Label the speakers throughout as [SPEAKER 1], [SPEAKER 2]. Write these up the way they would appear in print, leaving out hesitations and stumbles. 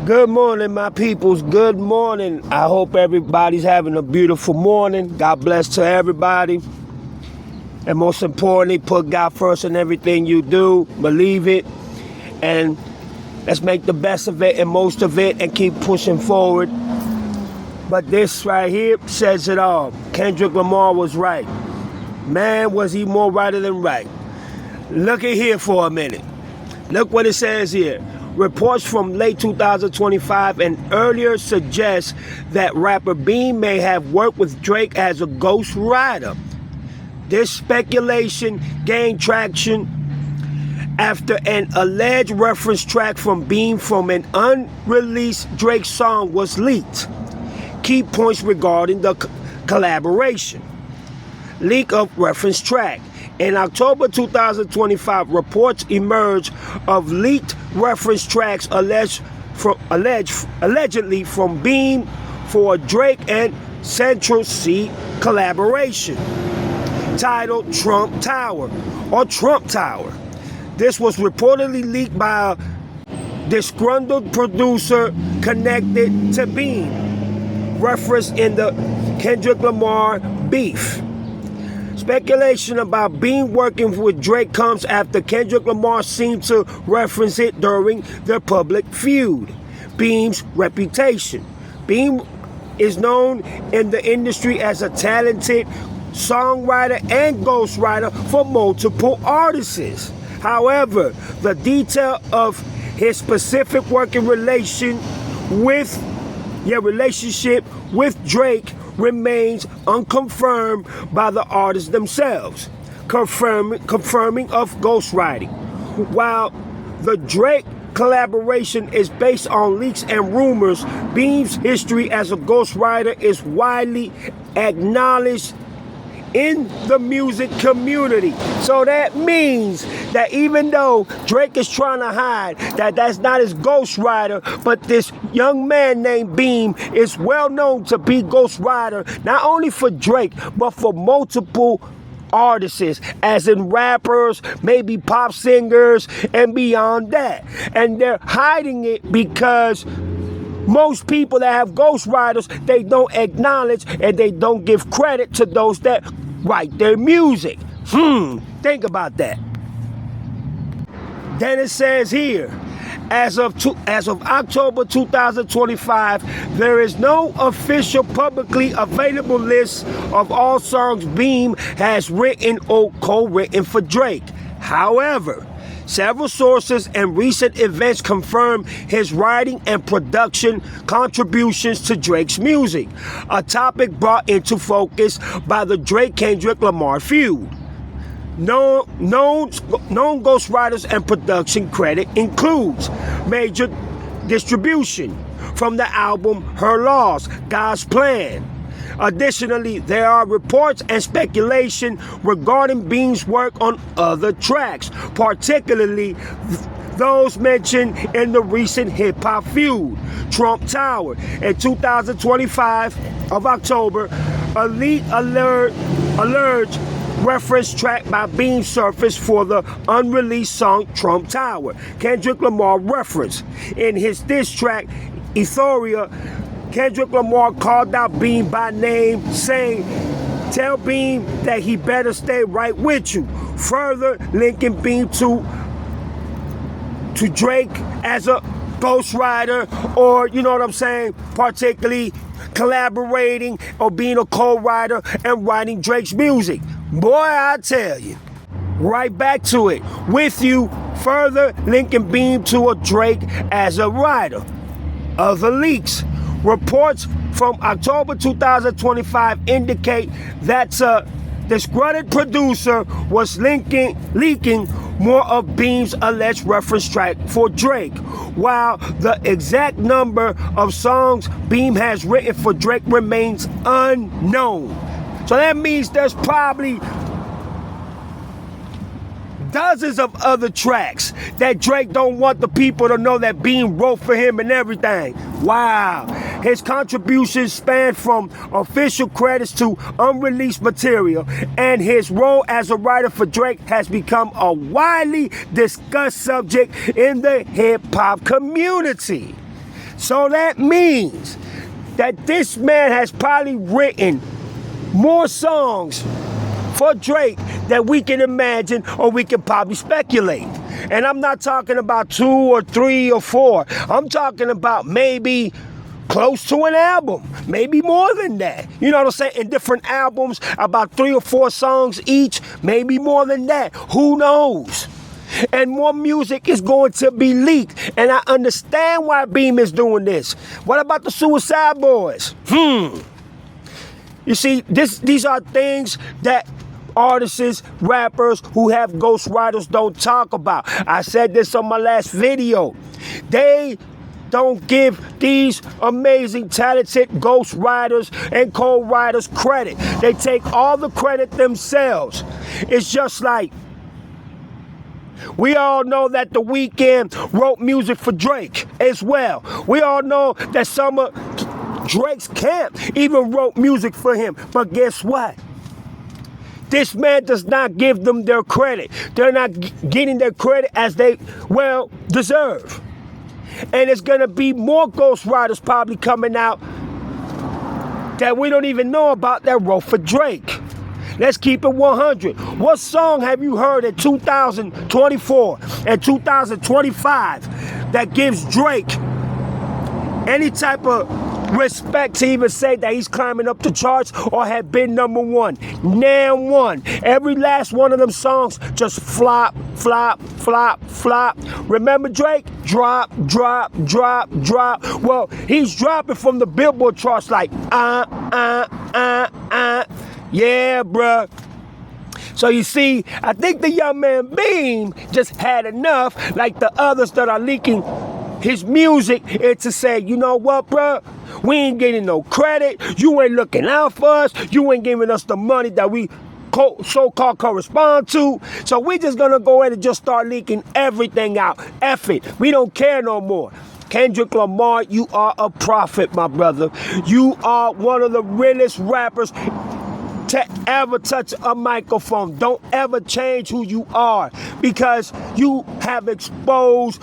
[SPEAKER 1] Good morning, my peoples. Good morning. I hope everybody's having a beautiful morning. God bless to everybody. And most importantly, put God first in everything you do. Believe it. And let's make the best of it and most of it and keep pushing forward. But this right here says it all. Kendrick Lamar was right. Man, was he more right than right. Look at here for a minute. Look what it says here. Reports from late 2025 and earlier suggest that rapper Beam may have worked with Drake as a ghost writer. This speculation gained traction after an alleged reference track from Beam from an unreleased Drake song was leaked. Key points regarding the collaboration. Leak of reference track. In October 2025, reports emerged of leaked reference tracks allegedly from Beam for a Drake and Central C collaboration, titled Trump Tower or Trump Tower. This was reportedly leaked by a disgruntled producer connected to Beam, referenced in the Kendrick Lamar beef. Speculation about Beam working with Drake comes after Kendrick Lamar seemed to reference it during their public feud. Beam's reputation. Beam is known in the industry as a talented songwriter and ghostwriter for multiple artists. However, the detail of his specific working relationship with Drake remains unconfirmed by the artists themselves, confirming of ghostwriting. While the Drake collaboration is based on leaks and rumors, Beam's history as a ghostwriter is widely acknowledged in the music community. So that means that even though Drake is trying to hide that that's not his ghostwriter, but this young man named Beam is well known to be ghostwriter, not only for Drake, but for multiple artists, as in rappers, maybe pop singers, and beyond that. And they're hiding it because most people that have ghostwriters, they don't acknowledge and they don't give credit to those that write their music. Think about that. Then it says here, as of October 2025, there is no official publicly available list of all songs Beam has written or co-written for Drake. However, several sources and recent events confirm his writing and production contributions to Drake's music, a topic brought into focus by the Drake-Kendrick Lamar feud. Known ghostwriters and production credit includes major distribution from the album Her Loss, God's Plan. Additionally, there are reports and speculation regarding Beam's work on other tracks, particularly those mentioned in the recent hip-hop feud, Trump Tower. In 2025 of October, a leak alleged reference track by Beam surfaced for the unreleased song Trump Tower. Kendrick Lamar referenced in his diss track, Euphoria. Kendrick Lamar called out Beam by name, saying, "Tell Beam that he better stay right with you," further linking Beam to Drake as a ghostwriter, or, you know what I'm saying, particularly collaborating or being a co-writer and writing Drake's music. Boy, I tell you. Right back to it with you, further linking Beam to a Drake as a writer. Other leaks. Reports from October 2025 indicate that a disgruntled producer was leaking more of Beam's alleged reference track for Drake, while the exact number of songs Beam has written for Drake remains unknown. So that means there's probably dozens of other tracks that Drake don't want the people to know that Beam wrote for him and everything. Wow. His contributions span from official credits to unreleased material, and his role as a writer for Drake has become a widely discussed subject in the hip-hop community. So that means that this man has probably written more songs for Drake that we can imagine or we can probably speculate. And I'm not talking about 2 or 3 or 4. I'm talking about maybe close to an album, maybe more than that. You know what I'm saying? In different albums, about 3 or 4 songs each, maybe more than that. Who knows? And more music is going to be leaked. And I understand why Beam is doing this. What about the Suicide Boys? You see, these are things that artists, rappers who have ghostwriters don't talk about. I said this on my last video. They don't give these amazing, talented ghostwriters and co-writers credit. They take all the credit themselves. It's just like, we all know that The Weeknd wrote music for Drake as well. We all know that some of Drake's camp even wrote music for him. But guess what? This man does not give them their credit. They're not getting their credit as they well deserve. And it's going to be more ghostwriters probably coming out that we don't even know about that wrote for Drake. Let's keep it 100. What song have you heard in 2024 and 2025 that gives Drake any type of respect to even say that he's climbing up the charts or had been number 1? Now one. Every last one of them songs just flop, flop, flop, flop. Remember Drake? Drop, drop, drop, drop. Well, he's dropping from the Billboard charts like, yeah, bruh. So you see, I think the young man Beam just had enough, like the others that are leaking his music, and to say, you know what, bruh? We ain't getting no credit. You ain't looking out for us. You ain't giving us the money that we so-called correspond to. So we just gonna go ahead and just start leaking everything out. F it. We don't care no more. Kendrick Lamar, you are a prophet, my brother. You are one of the realest rappers to ever touch a microphone. Don't ever change who you are, because you have exposed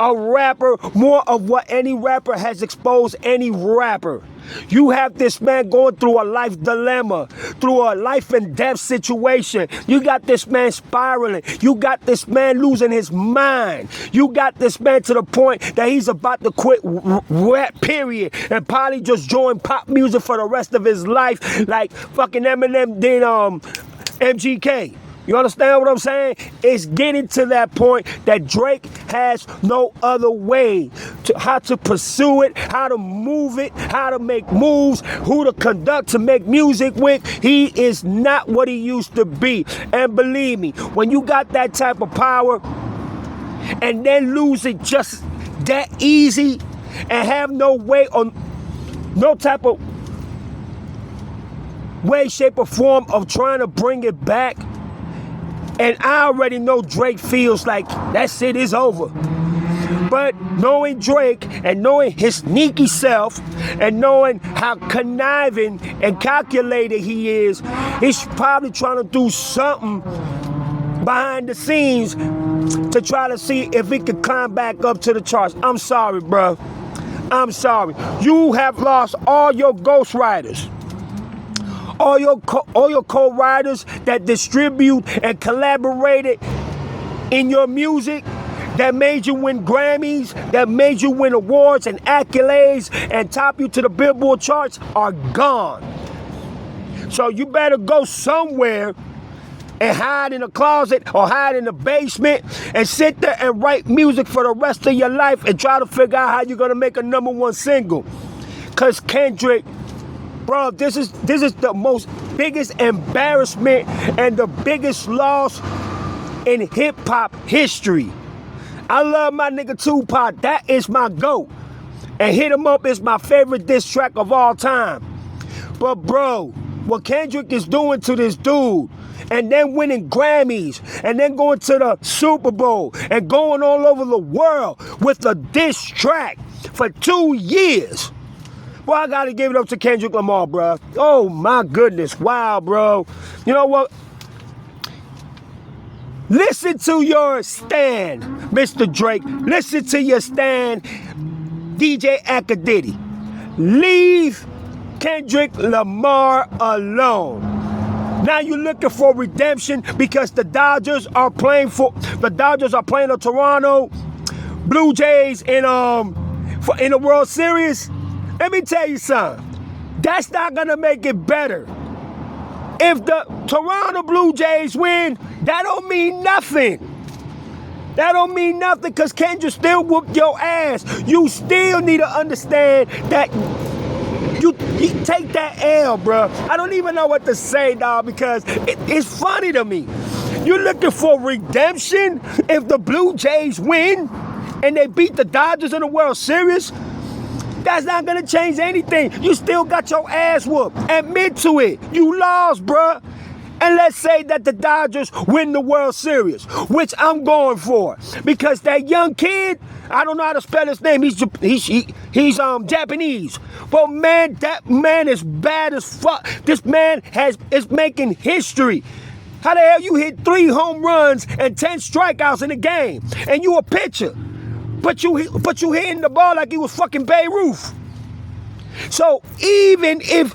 [SPEAKER 1] a rapper more of what any rapper has exposed any rapper. You have this man going through a life dilemma, through a life and death situation. You got this man spiraling. You got this man losing his mind. You got this man to the point that he's about to quit rap, period, and probably just join pop music for the rest of his life, like fucking Eminem did MGK. You understand what I'm saying? It's getting to that point that Drake has no other way to how to pursue it, how to move it, how to make moves, who to conduct to make music with. He is not what he used to be. And believe me, when you got that type of power and then lose it just that easy and have no way on no type of way, shape, or form of trying to bring it back. And I already know Drake feels like that shit is over. But knowing Drake and knowing his sneaky self and knowing how conniving and calculated he is, he's probably trying to do something behind the scenes to try to see if he can climb back up to the charts. I'm sorry, bro. I'm sorry. You have lost all your ghostwriters. All your co-writers that distribute and collaborated in your music, that made you win Grammys, that made you win awards and accolades and top you to the Billboard charts, are gone. So you better go somewhere and hide in a closet or hide in the basement and sit there and write music for the rest of your life and try to figure out how you're gonna make a #1 single. Cause Kendrick, bro, this is the most biggest embarrassment and the biggest loss in hip-hop history. I love my nigga Tupac. That is my GOAT. And Hit 'Em Up is my favorite diss track of all time. But bro, what Kendrick is doing to this dude, and then winning Grammys, and then going to the Super Bowl, and going all over the world with a diss track for 2 years. Boy, I gotta give it up to Kendrick Lamar, bro. Oh my goodness, wow, bro. You know what? Listen to your stand, Mr. Drake. Listen to your stand DJ Akadidi. Leave Kendrick Lamar alone. Now you're looking for redemption because the Dodgers are playing the Toronto Blue Jays in the World Series. Let me tell you something. That's not gonna make it better. If the Toronto Blue Jays win, that don't mean nothing. That don't mean nothing because Kendrick still whooped your ass. You still need to understand that you take that L, bro. I don't even know what to say, dog, because it's funny to me. You're looking for redemption if the Blue Jays win and they beat the Dodgers in the World Series? That's not gonna change anything. You still got your ass whooped. Admit to it. You lost, bruh. And let's say that the Dodgers win the World Series, which I'm going for. Because that young kid, I don't know how to spell his name. He's Japanese. But man, that man is bad as fuck. This man is making history. How the hell you hit 3 home runs and 10 strikeouts in a game? And you a pitcher. But you hitting the ball like he was fucking Babe Ruth. So even if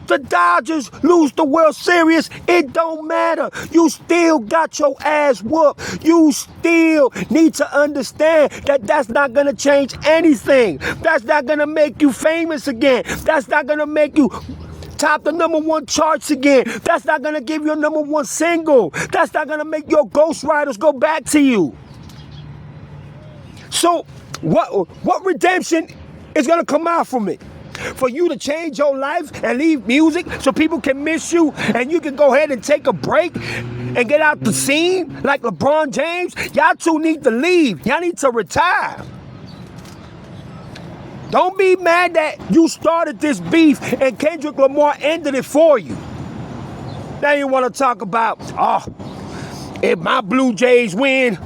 [SPEAKER 1] the Dodgers lose the World Series, it don't matter. You still got your ass whooped. You still need to understand that that's not going to change anything. That's not going to make you famous again. That's not going to make you top the #1 charts again. That's not going to give you a #1 single. That's not going to make your ghostwriters go back to you. So what redemption is going to come out from it? For you to change your life and leave music so people can miss you and you can go ahead and take a break and get out the scene like LeBron James? Y'all two need to leave. Y'all need to retire. Don't be mad that you started this beef and Kendrick Lamar ended it for you. Now you want to talk about, if my Blue Jays win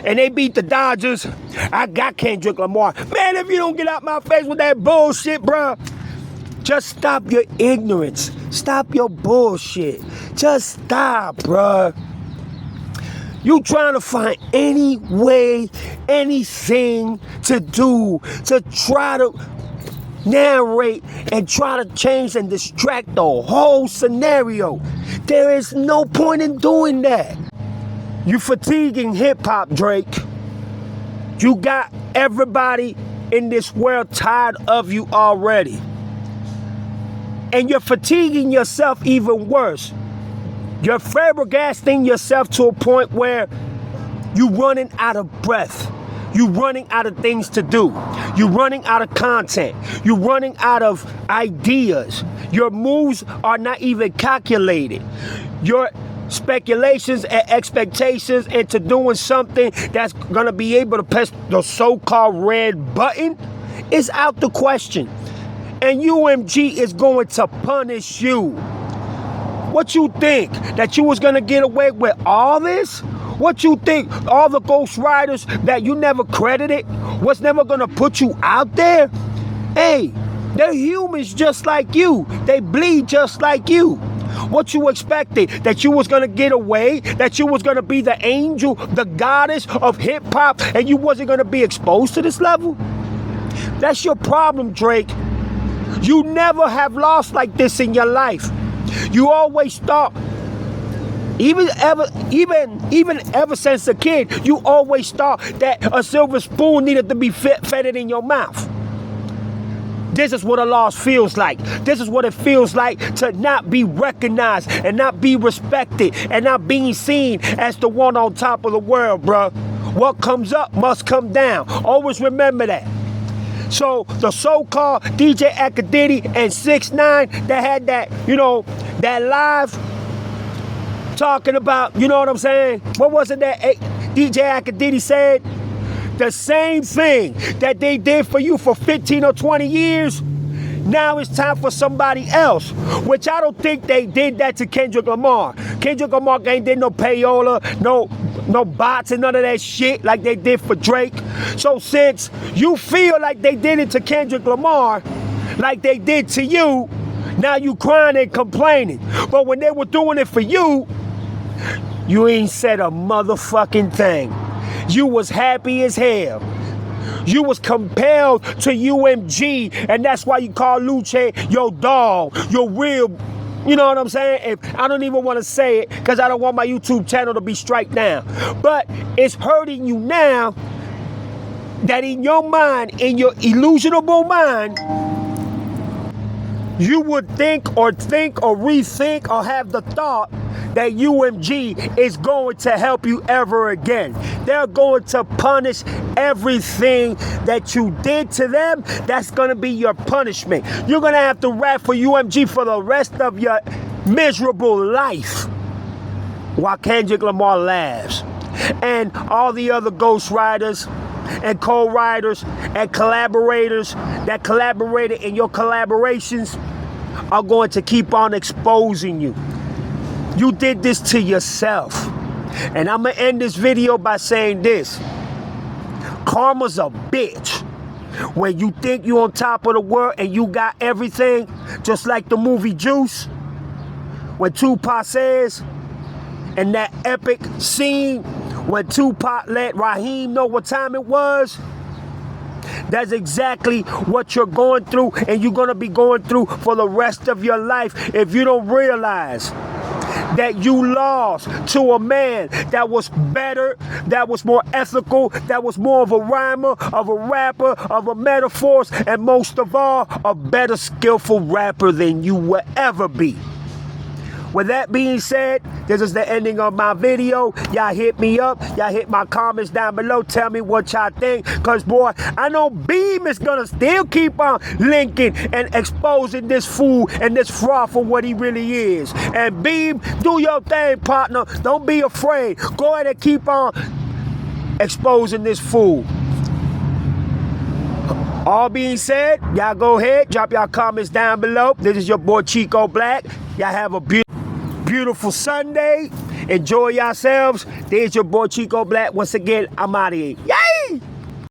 [SPEAKER 1] and they beat the Dodgers, I got Kendrick Lamar. Man, if you don't get out my face with that bullshit, bruh, just stop your ignorance. Stop your bullshit. Just stop, bruh. You trying to find any way, anything to do to try to narrate and try to change and distract the whole scenario. There is no point in doing that. You fatiguing hip-hop, Drake. You got everybody in this world tired of you already. And you're fatiguing yourself even worse. You're flabbergasting yourself to a point where you're running out of breath. You're running out of things to do. You're running out of content. You're running out of ideas. Your moves are not even calculated. Your speculations and expectations into doing something that's gonna be able to press the so-called red button is out the question. And UMG is going to punish you. What you think? That you was gonna get away with all this? What you think all the ghostwriters that you never credited was never gonna put you out there? Hey, they're humans just like you. They bleed just like you. What you expected? That you was gonna get away? That you was gonna be the angel, the goddess of hip hop, and you wasn't gonna be exposed to this level? That's your problem, Drake. You never have lost like this in your life. You always thought, even ever since a kid, you always thought that a silver spoon needed to be fed in your mouth. This is what a loss feels like. This is what it feels like to not be recognized and not be respected and not being seen as the one on top of the world, bro. What comes up must come down. Always remember that. So the so-called DJ Akadidi and 6ix9ine that had that, that live talking about, you know what I'm saying? What was it that DJ Akadidi said? The same thing that they did for you for 15 or 20 years, now it's time for somebody else. Which I don't think they did that to Kendrick Lamar. Kendrick Lamar ain't did no payola, no bots and none of that shit like they did for Drake. So since you feel like they did it to Kendrick Lamar, like they did to you, now you crying and complaining. But when they were doing it for you, you ain't said a motherfucking thing. You was happy as hell. You was compelled to UMG, and that's why you call Luce your dog, your real. You know what I'm saying? If I don't even want to say it because I don't want my YouTube channel to be striked down. But it's hurting you now that in your mind, in your illusionable mind, you would think or rethink or have the thought that UMG is going to help you ever again. They're going to punish everything that you did to them. That's going to be your punishment. You're going to have to rap for UMG for the rest of your miserable life while Kendrick Lamar laughs. And all the other Ghost Riders and co-writers and collaborators that collaborated in your collaborations are going to keep on exposing you. You did this to yourself. And I'm going to end this video by saying this. Karma's a bitch. When you think you're on top of the world and you got everything, just like the movie Juice, when Tupac says, in that epic scene, when Tupac let Raheem know what time it was, that's exactly what you're going through, and you're going to be going through for the rest of your life if you don't realize that you lost to a man that was better, that was more ethical, that was more of a rhymer, of a rapper, of a metaphors, and most of all, a better skillful rapper than you will ever be. With that being said, this is the ending of my video. Y'all hit me up. Y'all hit my comments down below. Tell me what y'all think. Because, boy, I know Beam is going to still keep on linking and exposing this fool and this fraud for what he really is. And Beam, do your thing, partner. Don't be afraid. Go ahead and keep on exposing this fool. All being said, y'all go ahead. Drop y'all comments down below. This is your boy Chico Black. Y'all have a beautiful Sunday. Enjoy yourselves. There's your boy Chico Black. Once again, I'm out of here. Yeah!